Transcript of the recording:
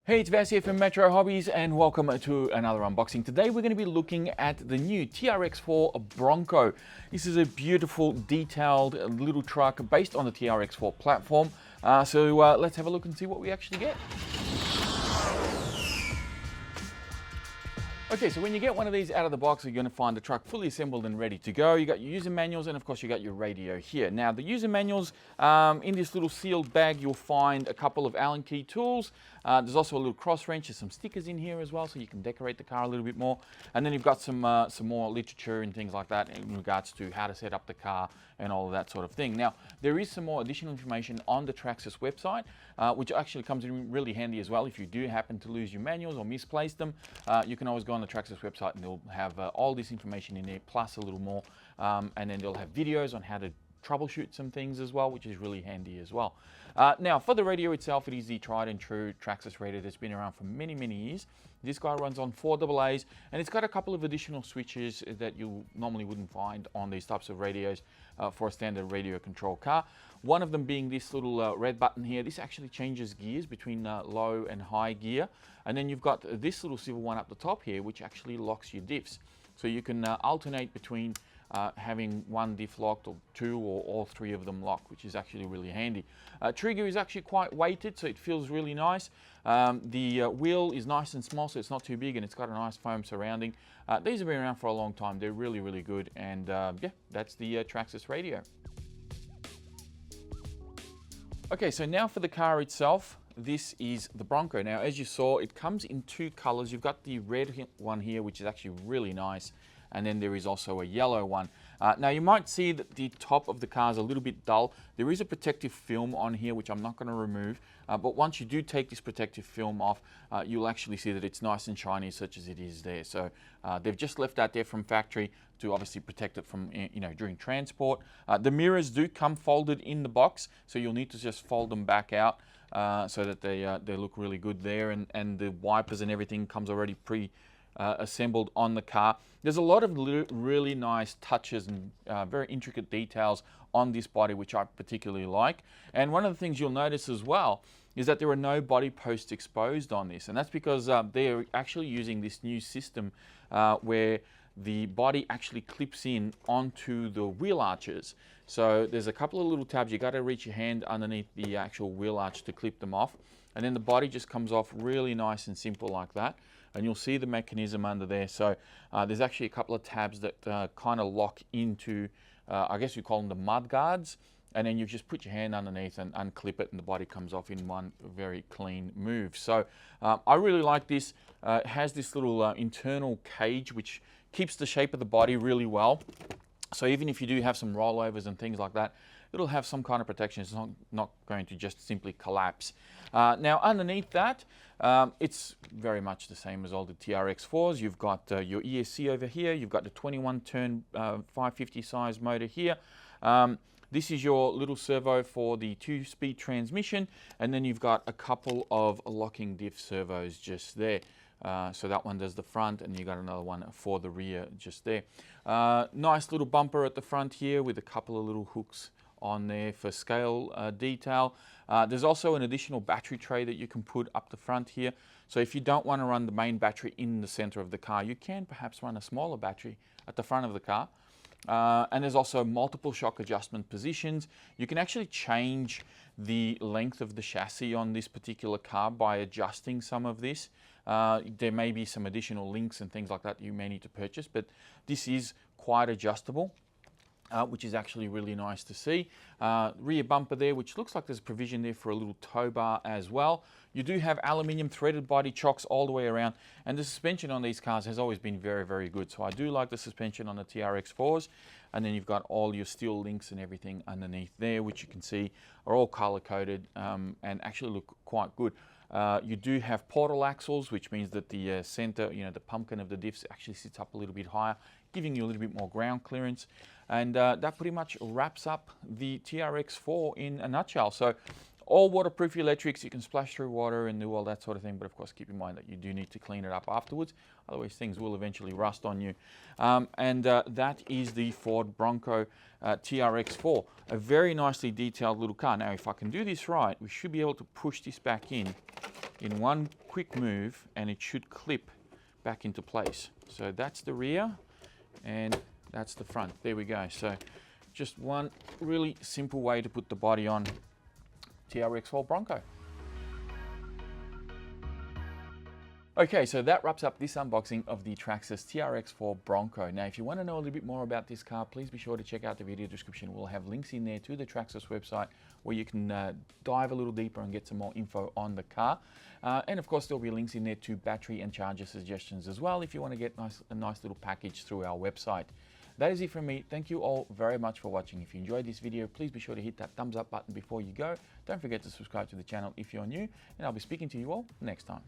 Hey, it's Vas here from Metro Hobbies and welcome to another unboxing. Today we're going to be looking at the new TRX-4 Bronco. This is a beautiful, detailed little truck based on the TRX-4 platform. So let's have a look and see what we actually get. Okay, so when you get one of these out of the box, you're going to find the truck fully assembled and ready to go. You got your user manuals and of course you got your radio here. Now the user manuals, in this little sealed bag, you'll find a couple of Allen key tools. There's also a little cross wrench. There's some stickers in here as well, so you can decorate the car a little bit more. And then you've got some more literature and things like that in regards to how to set up the car and all of that sort of thing. Now, there is some more additional information on the Traxxas website, which actually comes in really handy as well. If you do happen to lose your manuals or misplace them, you can always go on the Traxxas website and they'll have all this information in there, plus a little more. And then they'll have videos on how to troubleshoot some things as well, which is really handy as well. Now, for the radio itself, it is the tried and true Traxxas radio that's been around for many, many years. This guy runs on 4 AA's, and it's got a couple of additional switches that you normally wouldn't find on these types of radios for a standard radio control car. One of them being this little red button here. This actually changes gears between low and high gear. And then you've got this little silver one up the top here, which actually locks your diffs. So you can alternate between having one diff locked or two or all three of them locked, which is actually really handy. Trigger is actually quite weighted, so it feels really nice. The wheel is nice and small, so it's not too big, and it's got a nice foam surrounding. These have been around for a long time. They're really, really good, and yeah, that's the Traxxas radio. Okay, so now for the car itself. This is the Bronco. Now, as you saw, it comes in 2 colors. You've got the red one here, which is actually really nice. And then there is also a yellow one. Now you might see that the top of the car is a little bit dull. There is a protective film on here, which I'm not going to remove. But once you do take this protective film off, you'll actually see that it's nice and shiny, such as it is there. So they've just left that there from factory to obviously protect it from, during transport. The mirrors do come folded in the box, so you'll need to just fold them back out so that they look really good there. And the wipers and everything comes already assembled on the car. There's a lot of really nice touches and very intricate details on this body, which I particularly like. And one of the things you'll notice as well is that there are no body posts exposed on this, and that's because they're actually using this new system where the body actually clips in onto the wheel arches. So there's a couple of little tabs. You got to reach your hand underneath the actual wheel arch to clip them off, and then the body just comes off really nice and simple like that. And you'll see the mechanism under there. So there's actually a couple of tabs that kind of lock into, I guess you call them the mud guards. And then you just put your hand underneath and unclip it, and the body comes off in one very clean move. So I really like this. It has this little internal cage which keeps the shape of the body really well. So even if you do have some rollovers and things like that, it'll have some kind of protection. It's not going to just simply collapse. Now underneath that, it's very much the same as all the TRX-4s. You've got your ESC over here. You've got the 21-turn 550 size motor here. This is your little servo for the 2-speed transmission, and then you've got a couple of locking diff servos just there. So that one does the front, and you got another one for the rear just there. Nice little bumper at the front here with a couple of little hooks on there for scale detail. There's also an additional battery tray that you can put up the front here. So if you don't want to run the main battery in the center of the car, you can perhaps run a smaller battery at the front of the car. And there's also multiple shock adjustment positions. You can actually change the length of the chassis on this particular car by adjusting some of this. There may be some additional links and things like that you may need to purchase, but this is quite adjustable, which is actually really nice to see. Rear bumper there, which looks like there's a provision there for a little tow bar as well. You do have aluminium threaded body chocks all the way around, and the suspension on these cars has always been very, very good. So I do like the suspension on the TRX-4s. And then you've got all your steel links and everything underneath there, which you can see are all color coded and actually look quite good. You do have portal axles, which means that the center, the pumpkin of the diffs actually sits up a little bit higher, giving you a little bit more ground clearance. And that pretty much wraps up the TRX-4 in a nutshell. So All waterproof electrics, you can splash through water and do all that sort of thing, but of course keep in mind that you do need to clean it up afterwards, otherwise things will eventually rust on you. That is the Ford Bronco TRX-4, a very nicely detailed little car. Now if I can do this right, we should be able to push this back in one quick move, and it should clip back into place. So that's the rear and that's the front. There we go. So just one really simple way to put the body on TRX-4 Bronco. Okay, so that wraps up this unboxing of the Traxxas TRX-4 Bronco. Now, if you want to know a little bit more about this car, please be sure to check out the video description. We'll have links in there to the Traxxas website where you can dive a little deeper and get some more info on the car. And of course, there'll be links in there to battery and charger suggestions as well if you want to get a nice little package through our website. That is it from me. Thank you all very much for watching. If you enjoyed this video, please be sure to hit that thumbs up button before you go. Don't forget to subscribe to the channel if you're new, and I'll be speaking to you all next time.